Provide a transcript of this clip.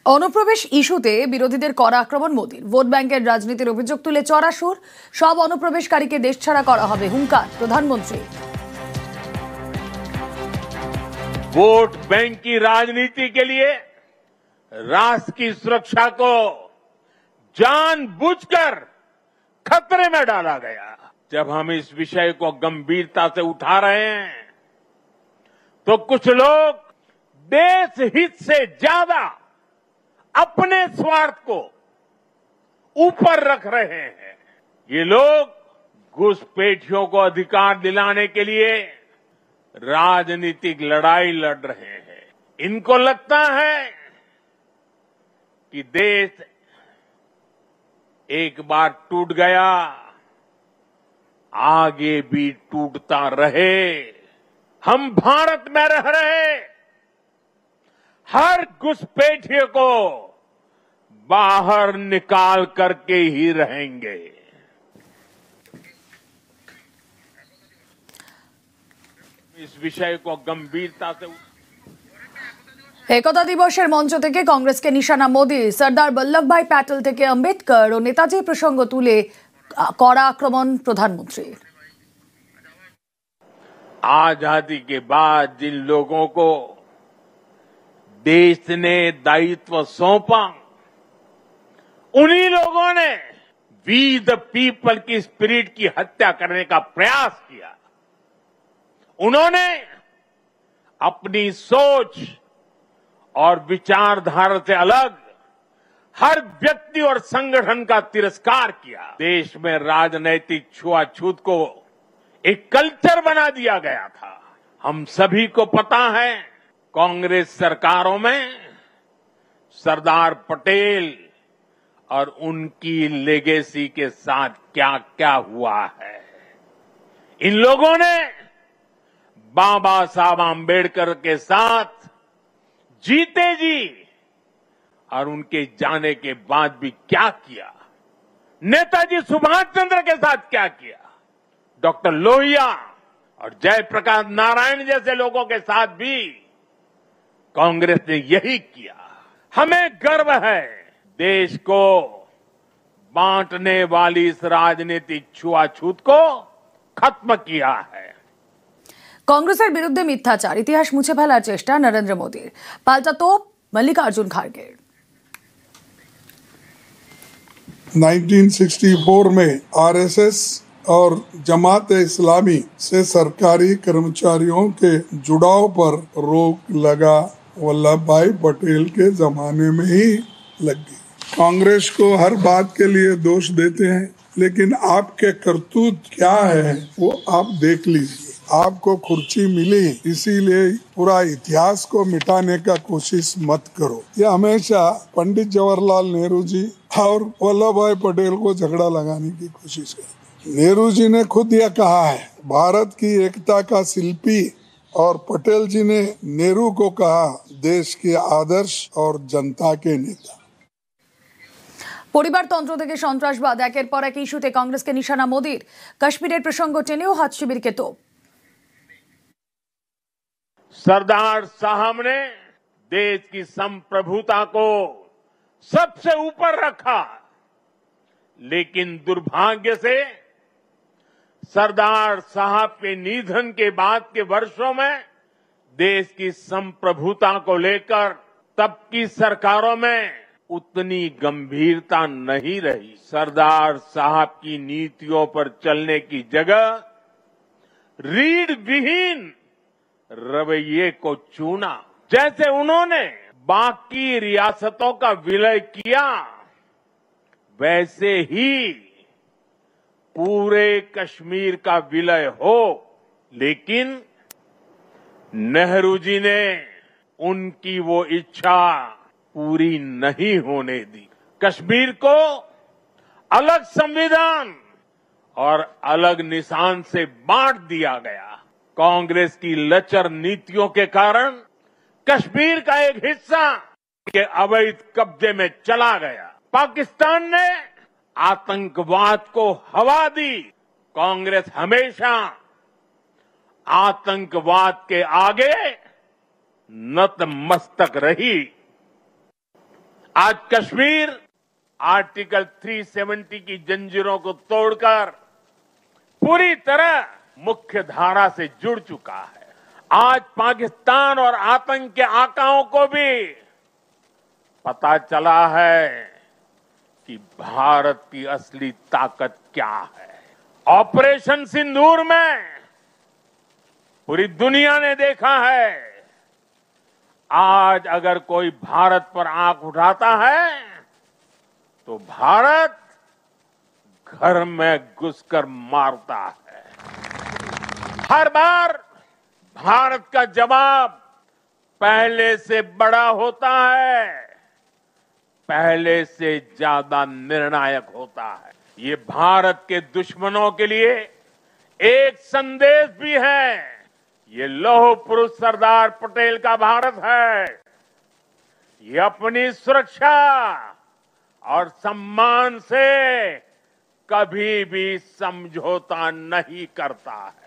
অনুপ্রবেশ ইস্যুতে বিরোধীদের কড়া আক্রমণ মোদীর। ভোট ব্যাংকের রাজনীতির অভিযোগ তুলে চড়া সুর, সব অনুপ্রবেশকারীকে দেশছাড়া করা হবে হুঙ্কার প্রধানমন্ত্রী। वोट बैंक की राजनीति के लिए राष्ट्र की सुरक्षा को जानबूझकर खतरे में डाला गया। जब हम इस विषय को गंभीरता से उठा रहे हैं तो कुछ लोग देश हित से ज्यादा अपने स्वार्थ को ऊपर रख रहे हैं। ये लोग घुसपैठियों को अधिकार दिलाने के लिए राजनीतिक लड़ाई लड़ रहे हैं। इनको लगता है कि देश एक बार टूट गया, आगे भी टूटता रहे। हम भारत में रह रहे हर घुसपैठिए को बाहर निकाल करके ही रहेंगे। इस विषय को गंभीरता से একতা দিবসের মঞ্চ থেকে কংগ্রেসকে নিশানা মোদী। সর্দার বল্লভভাই প্যাটেল থেকে আম্বেদকর ও নেতাজি প্রসঙ্গ তুলে কড়া আক্রমণ প্রধানমন্ত্রীর। आजादी के बाद जिन लोगों को देश ने दायित्व सौंपा, उन्हीं लोगों ने वी द पीपल की स्पिरिट की हत्या करने का प्रयास किया। उन्होंने अपनी सोच और विचारधारा से अलग हर व्यक्ति और संगठन का तिरस्कार किया। देश में राजनैतिक छुआछूत को एक कल्चर बना दिया गया था। हम सभी को पता है कांग्रेस सरकारों में सरदार पटेल और उनकी लेगेसी के साथ क्या क्या हुआ है। इन लोगों ने बाबा साहब आम्बेडकर के साथ जीते जी और उनके जाने के बाद भी क्या किया, नेताजी सुभाष चंद्र के साथ क्या किया, डॉक्टर लोहिया और जयप्रकाश नारायण जैसे लोगों के साथ भी कांग्रेस ने यही किया। हमें गर्व है देश को बांटने वाली इस राजनीतिक छुआछूत को खत्म किया है। কংগ্রেসের বিরুদ্ধে মিথ্যাচার, ইতিহাস মুছে ফেলার চেষ্টা নরেন্দ্র মোদীর। পাল্টা তোপ মল্লিকার্জুন খাড়গের। 1964 में आरएसएस और जमात इस्लामी से सरकारी कर्मचारियों के जुड़ाव पर रोक लगा वल्लभ भाई पटेल के जमाने में ही लग गई। कांग्रेस को हर बात के लिए दोष देते हैं, लेकिन आपके करतूत क्या है वो आप देख लीजिए। आपको कुर्सी मिली इसीलिए पूरा इतिहास को मिटाने का कोशिश मत करो। ये हमेशा पंडित जवाहरलाल नेहरू जी और वल्लभ भाई पटेल को झगड़ा लगाने की कोशिश करते। नेहरू जी ने खुद यह कहा है भारत की एकता का शिल्पी, और पटेल जी ने नेहरू को कहा देश के आदर्श और जनता के नेता। পরিবারতন্ত্র থেকে সন্ত্রাসবাদ, একের পর এক ইস্যুতে কংগ্রেসকে নিশানা মোদীর। কাশ্মীরের প্রসঙ্গ টেনেও হাত শিবিরকে তোপ। सरदार साहब ने देश की संप्रभुता को सबसे ऊपर रखा, लेकिन दुर्भाग्य से सरदार साहब के निधन के बाद के वर्षों में देश की संप्रभुता को लेकर तब की सरकारों में उतनी गंभीरता नहीं रही। सरदार साहब की नीतियों पर चलने की जगह रीढ़ विहीन रवैये को चुना। जैसे उन्होंने बाकी रियासतों का विलय किया, वैसे ही पूरे कश्मीर का विलय हो, लेकिन नेहरू जी ने उनकी वो इच्छा पूरी नहीं होने दी। कश्मीर को अलग संविधान और अलग निशान से बांट दिया गया। कांग्रेस की लचर नीतियों के कारण कश्मीर का एक हिस्सा के अवैध कब्जे में चला गया। पाकिस्तान ने आतंकवाद को हवा दी। कांग्रेस हमेशा आतंकवाद के आगे नतमस्तक रही। आज कश्मीर आर्टिकल 370 की जंजीरों को तोड़कर पूरी तरह मुख्य धारा से जुड़ चुका है। आज पाकिस्तान और आतंक के आकाओं को भी पता चला है कि भारत की असली ताकत क्या है। ऑपरेशन सिंदूर में पूरी दुनिया ने देखा है, आज अगर कोई भारत पर आंख उठाता है तो भारत घर में घुसकर मारता है। हर बार भारत का जवाब पहले से बड़ा होता है, पहले से ज्यादा निर्णायक होता है। ये भारत के दुश्मनों के लिए एक संदेश भी है। ये लौह पुरुष सरदार पटेल का भारत है। ये अपनी सुरक्षा और सम्मान से कभी भी समझौता नहीं करता है।